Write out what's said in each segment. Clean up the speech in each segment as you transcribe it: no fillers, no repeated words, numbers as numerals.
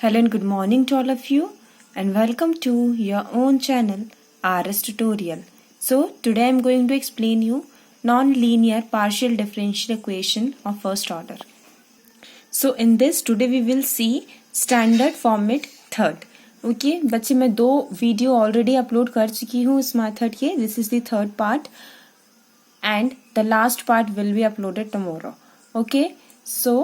Hello and good morning to all of you and welcome to your own channel RS Tutorial. So today I am going to explain you non-linear partial differential equation of first order. So in this today we will see standard format third. Okay, बच्चे मैं 2 video already upload कर चुकी हूँ इस method के. This is the third part and the last part will be uploaded tomorrow. Okay, so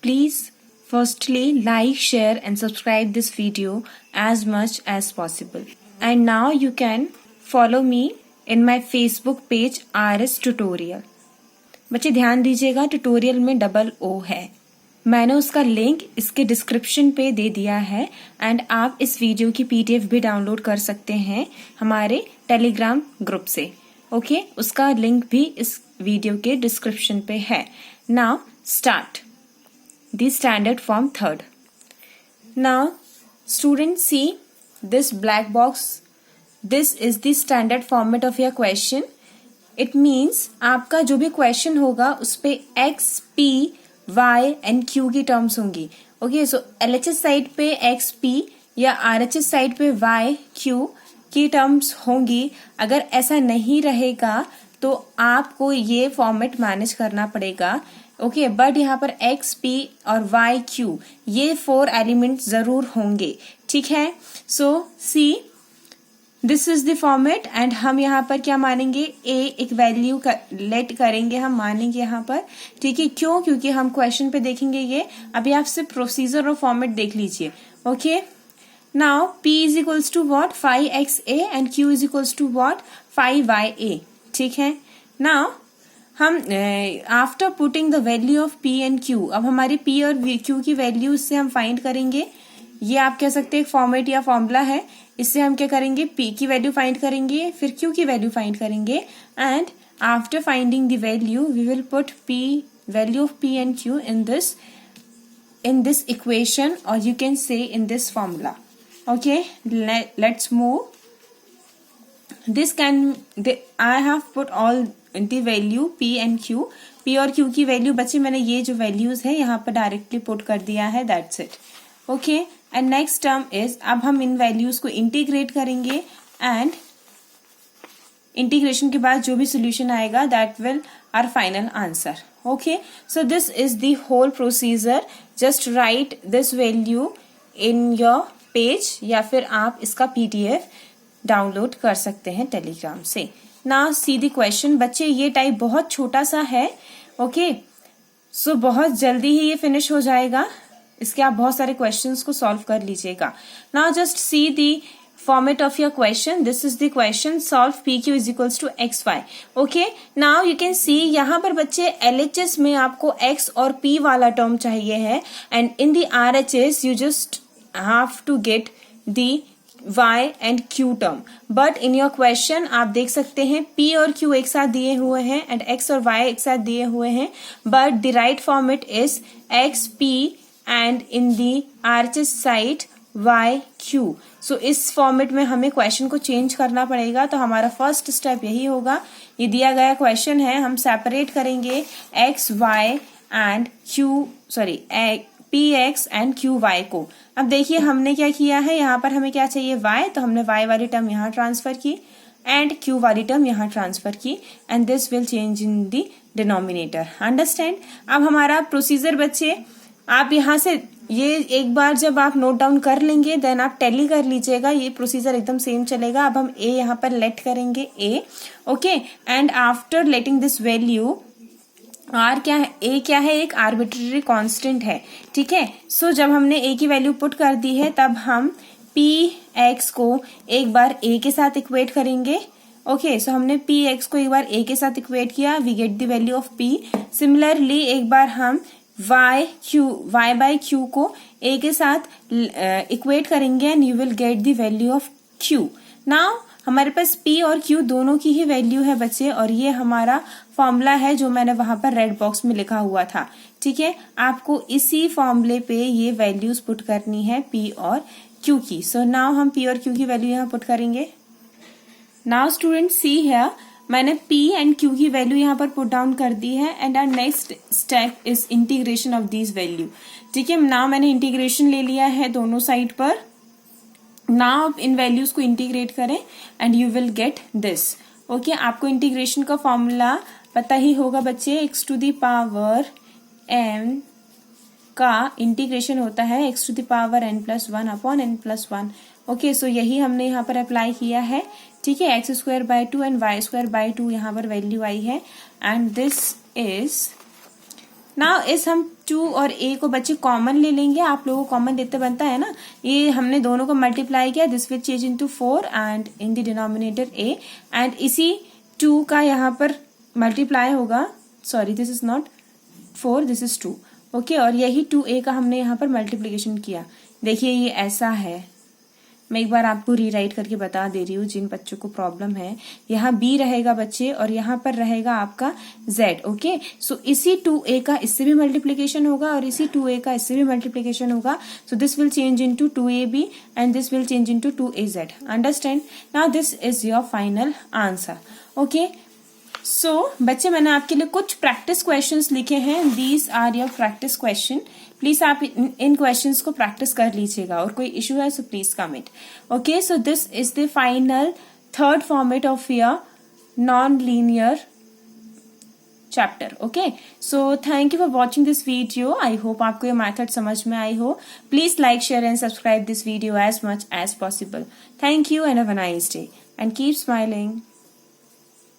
please firstly like, share and subscribe this video as much as possible. And now you can follow me in my Facebook page RS Tutorial. बच्चे ध्यान दीजिएगा tutorial में double O है. मैंने उसका link इसके description पे दे दिया है एंड आप इस वीडियो की पीडीएफ भी डाउनलोड कर सकते हैं हमारे टेलीग्राम ग्रुप से. ओके, उसका लिंक भी इस वीडियो के डिस्क्रिप्शन पे है. Now start the standard form third. Now students see this black box. This is the standard format of your question. It means आपका जो भी क्वेश्चन होगा उस पे x, p, y and q की टर्म्स होंगी. ओके, सो LHS साइड पे x, p या RHS साइड पे y, q की टर्म्स होंगी. अगर ऐसा नहीं रहेगा तो आपको ये फॉर्मेट मैनेज करना पड़ेगा. ओके, बट यहाँ पर x, p और y, q ये 4 एलिमेंट जरूर होंगे. ठीक है, so see this is the format and हम यहाँ पर क्या मानेंगे, a एक वैल्यू लेट करेंगे, हम मानेंगे यहाँ पर. ठीक है, क्यों? क्योंकि हम क्वेश्चन पे देखेंगे ये. अभी आप सिर्फ प्रोसीजर और फॉर्मेट देख लीजिए. Okay, now p is equals to what 5xa and q is equals to what 5ya. ठीक है, नाउ हम after putting the value of p and q, अब हमारी p और q की वैल्यू से हम फाइंड करेंगे. ये आप कह सकते हैं एक फॉर्मेट या फॉर्मूला है. इससे हम क्या करेंगे, p की वैल्यू फाइंड करेंगे, फिर q की वैल्यू फाइंड करेंगे and after finding the value we will put p value of p and q in this equation or you can say in this formula. Okay, let's move. I have put all the value p and q. p और q की value बच्चे मैंने ये जो values है यहाँ पर directly put कर दिया है. That's it. Okay, and next term is, अब हम इन वैल्यूज को इंटीग्रेट करेंगे एंड इंटीग्रेशन के बाद जो भी सोल्यूशन आएगा that will our final answer. Okay, so this is the whole procedure. Just write this value in your page या फिर आप इसका पीडीएफ डाउनलोड कर सकते हैं टेलीग्राम से. ना सी द क्वेश्चन. बच्चे ये टाइप बहुत छोटा सा है. ओके, सो बहुत जल्दी ही ये फिनिश हो जाएगा. इसके आप बहुत सारे क्वेश्चंस को सॉल्व कर लीजिएगा. Now just see the format of your question. This is the question. Solve PQ is equals to XY. Okay. Now you can see यहाँ पर बच्चे LHS में आपको X और P वाला टर्म चाहिए है and in the RHS you just have to get the Y and Q term. But in your question आप देख सकते हैं P और Q एक साथ दिए हुए हैं and X और Y एक साथ दिए हुए हैं. But the right format is X, P and in the RHS side y q. सो इस फॉर्मेट में हमें क्वेश्चन को चेंज करना पड़ेगा. तो हमारा फर्स्ट स्टेप यही होगा. ये दिया गया क्वेश्चन है, हम सेपरेट करेंगे x y and q p x and q y को. अब देखिए हमने क्या किया है, यहाँ पर हमें क्या चाहिए y, तो हमने y वाली टर्म यहाँ ट्रांसफर की एंड q वाली टर्म यहाँ ट्रांसफर की and this will change in the denominator. Understand. अब हमारा प्रोसीजर बच्चे, आप यहाँ से ये एक बार जब आप नोट डाउन कर लेंगे देन आप टैली कर लीजिएगा. ये प्रोसीजर एकदम सेम चलेगा. अब हम a यहाँ पर लेट करेंगे a. Okay, and after letting this value r क्या है, a क्या है, एक आर्बिट्रेरी कांस्टेंट है. ठीक है, सो जब हमने a की वैल्यू पुट कर दी है तब हम p x को एक बार a के साथ इक्वेट करेंगे. ओके, सो हमने p x को एक बार a के साथ इक्वेट किया, we get the value of p. Similarly एक बार हम y बाय q को a के साथ इक्वेट करेंगे and you will get the value of q. Now हमारे पास p और q दोनों की ही वैल्यू है बच्चे और ये हमारा फॉर्मूला है जो मैंने वहां पर रेड बॉक्स में लिखा हुआ था. ठीक है, आपको इसी फॉर्मूले पे ये वैल्यूज पुट करनी है p और q की. सो नाउ हम p और q की वैल्यू यहाँ पुट करेंगे. नाउ स्टूडेंट सी है, मैंने p एंड q की वैल्यू यहाँ पर पुट डाउन कर दी है and our next step is integration of this value. ठीक है, नाउ मैंने इंटीग्रेशन ले लिया है दोनों साइड पर। नाउ आप इन वैल्यूज को इंटीग्रेट करें and you will get this. Okay, आपको इंटीग्रेशन का फॉर्मूला पता ही होगा बच्चे, x to the power m का इंटीग्रेशन होता है x to the power n+1 upon n+1। Okay, so यही हमने यहाँ पर अप्लाई किया है। ठीक है, x²/2 एंड y²/2 यहाँ पर वैल्यू आई है एंड दिस इज नाउ इस हम 2 और a को बच्चे कॉमन ले लेंगे। आप लोगों को कॉमन लेते बनता है ना, ये हमने दोनों को मल्टीप्लाई किया, this will change into 4 and in the denominator a and इसी 2 का यहाँ पर मल्टीप्लाई होगा, sorry this is not 4 this is 2। Okay, और यही 2a का हमने यहाँ पर मल्टीप्लीकेशन किया। देखिए ये ऐसा है, मैं एक बार आपको रीराइट करके बता दे रही हूँ जिन बच्चों को प्रॉब्लम है। यहाँ b रहेगा बच्चे और यहाँ पर रहेगा आपका z। ओके, सो इसी 2a का इससे भी मल्टीप्लीकेशन होगा और इसी 2a का इससे भी मल्टीप्लीकेशन होगा। So this will change into 2ab and this will change into 2az। Understand? Now this is your final answer. Okay, so बच्चे मैंने आपके लिए कुछ प्रैक्टिस क्वेश्चंस लिखे हैं, these are your practice question. Please आप इन क्वेश्चंस को प्रैक्टिस कर लीजिएगा और कोई इशू है so please comment. Okay, so this is the final third format of your non linear chapter. Okay, so thank you for watching this video. I hope आपको ये मेथड समझ में आई हो। Please like, share and subscribe this video as much as possible. Thank you and have a nice day and keep smiling.